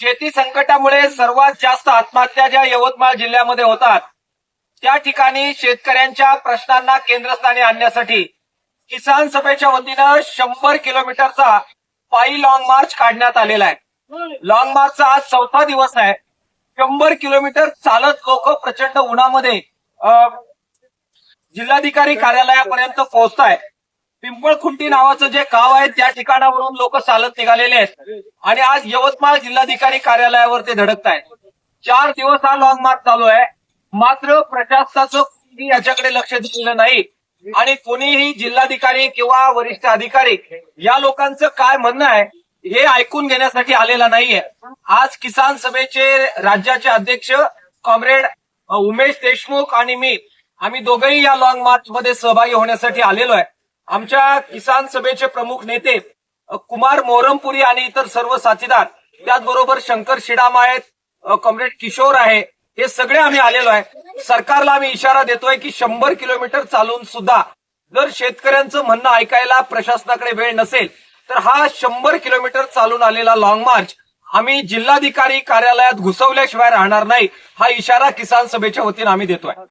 शेती संकटामुळे सर्वात जास्त आत्महत्या ज्या यवतमाळ जिल्ह्यामध्ये होतात त्या ठिकाणी शेतकऱ्यांच्या प्रश्नांना केंद्रस्थानी आणण्यासाठी किसान सभेच्या वतीनं 100 किलोमीटरचा पायी लॉंग मार्च काढण्यात आलेला आहे। लॉंग मार्चचा आज 4था दिवस आहे। 100 किलोमीटर चालत लोक प्रचंड उन्हामध्ये जिल्हाधिकारी कार्यालयापर्यंत पोहोचताय। पिंपळखुंटी नावाचं जे गाव आहे त्या ठिकाणावरून लोक चालत निघालेले आहेत आणि आज यवतमाळ जिल्हाधिकारी कार्यालयावर ते धडकतायत। 4 दिवस हा लॉंग मार्च चालू आहे, मात्र प्रशासनाचं कोणी याच्याकडे लक्ष दिलेलं नाही आणि कोणीही जिल्हाधिकारी किंवा वरिष्ठ अधिकारी या लोकांचं काय म्हणणं आहे हे ऐकून घेण्यासाठी आलेला नाहीये। आज किसान सभेचे राज्याचे अध्यक्ष कॉम्रेड उमेश देशमुख आणि मी आम्ही दोघंही या लॉंग मार्च मध्ये सहभागी होण्यासाठी आलेलो आहे। आमच्या किसान सभेचे प्रमुख नेते कुमार मोहरमपुरी आणि इतर सर्व साथीदार, त्याचबरोबर शंकर शिडाम आहेत, कॉम्रेड किशोर आहे, हे सगळे आम्ही आलेलो आहे। सरकारला आम्ही इशारा देतोय की 100 किलोमीटर चालून सुद्धा जर शेतकऱ्यांचं म्हणणं ऐकायला प्रशासनाकडे वेळ नसेल तर हा 100 किलोमीटर चालून आलेला लॉंग मार्च आम्ही जिल्हाधिकारी कार्यालयात घुसवल्याशिवाय राहणार नाही, हा इशारा किसान सभेच्या वतीनं आम्ही देतोय।